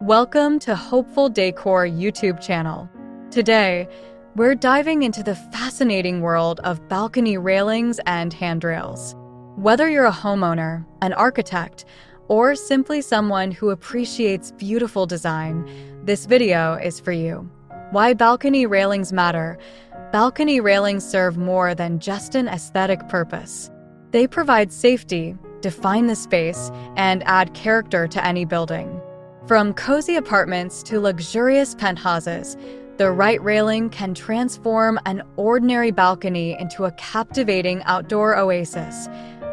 Welcome to Hopeful Decor YouTube channel. Today, we're diving into the fascinating world of balcony railings and handrails. Whether you're a homeowner, an architect, or simply someone who appreciates beautiful design, this video is for you. Why balcony railings matter. Balcony railings serve more than just an aesthetic purpose. They provide safety, define the space, and add character to any building. From cozy apartments to luxurious penthouses, the right railing can transform an ordinary balcony into a captivating outdoor oasis.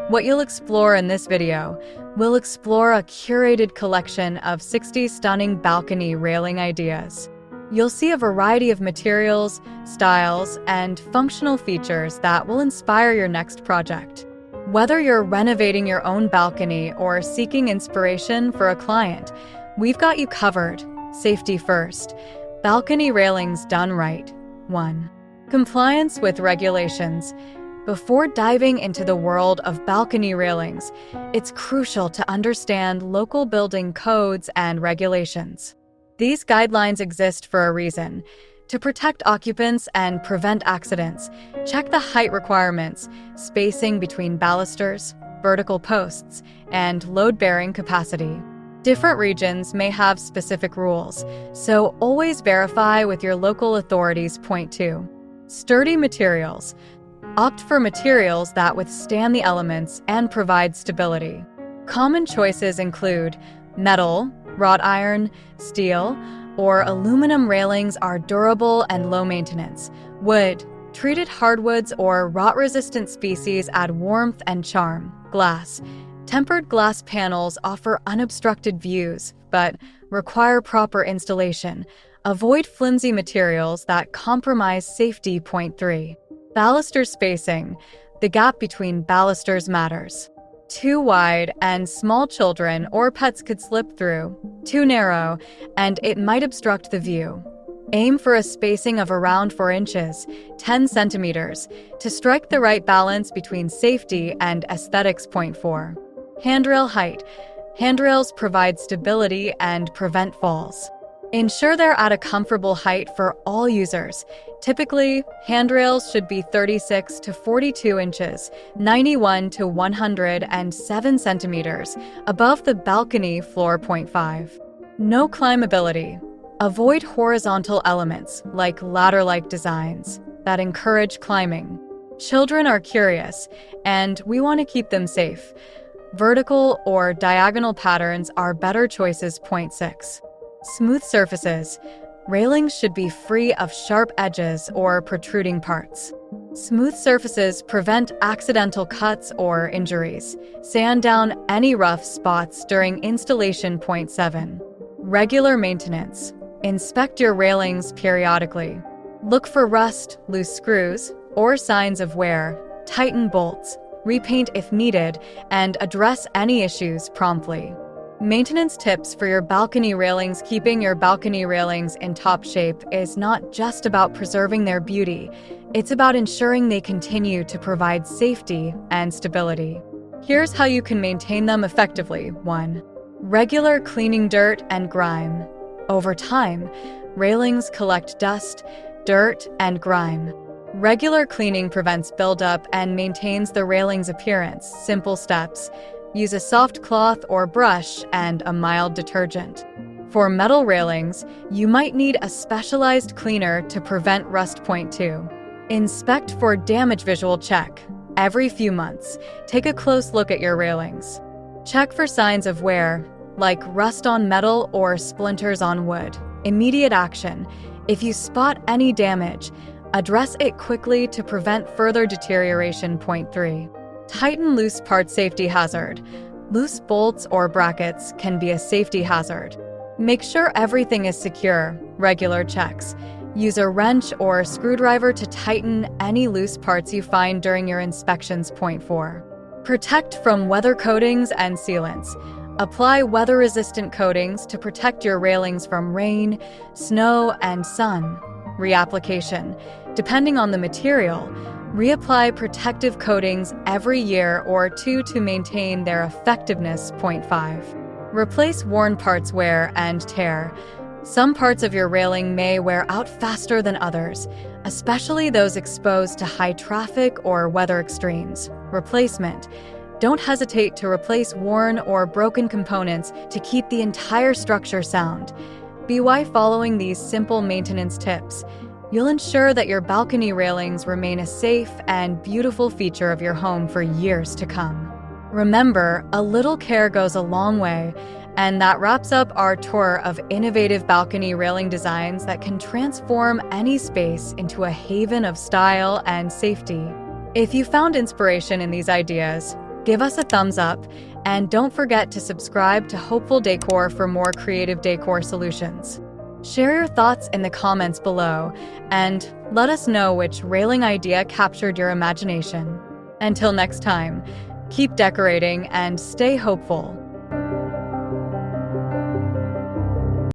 What you'll explore in this video, we'll explore a curated collection of 60 stunning balcony railing ideas. You'll see a variety of materials, styles, and functional features that will inspire your next project. Whether you're renovating your own balcony or seeking inspiration for a client, we've got you covered. Safety first. Balcony railings done right. 1. Compliance with regulations. Before diving into the world of balcony railings, it's crucial to understand local building codes and regulations. These guidelines exist for a reason. To protect occupants and prevent accidents, check the height requirements, spacing between balusters, vertical posts, and load-bearing capacity. Different regions may have specific rules, so always verify with your local authorities. Point 2. Sturdy materials. Opt for materials that withstand the elements and provide stability. Common choices include metal, wrought iron, steel, or aluminum. Railings are durable and low maintenance. Wood, treated hardwoods, or rot-resistant species add warmth and charm. Glass. Tempered glass panels offer unobstructed views, but require proper installation. Avoid flimsy materials that compromise safety. Point 3. Baluster spacing. The gap between balusters matters. Too wide and small children or pets could slip through. Too narrow and it might obstruct the view. Aim for a spacing of around 4 inches, 10 centimeters, to strike the right balance between safety and aesthetics. Point 4. Handrail height. Handrails provide stability and prevent falls. Ensure they're at a comfortable height for all users. Typically, handrails should be 36 to 42 inches, 91 to 107 centimeters, above the balcony floor. Point 5. No climbability. Avoid horizontal elements like ladder-like designs that encourage climbing. Children are curious, and we want to keep them safe. Vertical or diagonal patterns are better choices. Point 6. Smooth surfaces. Railings should be free of sharp edges or protruding parts. Smooth surfaces prevent accidental cuts or injuries. Sand down any rough spots during installation. Point 7. Regular maintenance. Inspect your railings periodically. Look for rust, loose screws, or signs of wear. Tighten bolts. Repaint if needed, and address any issues promptly. Maintenance tips for your balcony railings. Keeping your balcony railings in top shape is not just about preserving their beauty, it's about ensuring they continue to provide safety and stability. Here's how you can maintain them effectively. 1. Regular cleaning. Dirt and grime. Over time, railings collect dust, dirt, and grime. Regular cleaning prevents buildup and maintains the railing's appearance. Simple steps. Use a soft cloth or brush and a mild detergent. For metal railings, you might need a specialized cleaner to prevent rust. Point 2. Inspect for damage. Visual check. Every few months, take a close look at your railings. Check for signs of wear, like rust on metal or splinters on wood. Immediate action. If you spot any damage, address it quickly to prevent further deterioration. Point 3. Tighten loose parts. Safety hazard. Loose bolts or brackets can be a safety hazard. Make sure everything is secure. Regular checks. Use a wrench or screwdriver to tighten any loose parts you find during your inspections. Point 4. Protect from weather coatings and sealants. Apply weather-resistant coatings to protect your railings from rain, snow, and sun. Reapplication. Depending on the material, reapply protective coatings every year or 2 to maintain their effectiveness. Point 5. Replace worn parts wear and tear. Some parts of your railing may wear out faster than others, especially those exposed to high traffic or weather extremes. Replacement. Don't hesitate to replace worn or broken components to keep the entire structure sound. By following these simple maintenance tips, you'll ensure that your balcony railings remain a safe and beautiful feature of your home for years to come. Remember, a little care goes a long way, and that wraps up our tour of innovative balcony railing designs that can transform any space into a haven of style and safety. If you found inspiration in these ideas, give us a thumbs up, and don't forget to subscribe to Hopeful Decor for more creative decor solutions. Share your thoughts in the comments below, and let us know which railing idea captured your imagination. Until next time, keep decorating and stay hopeful.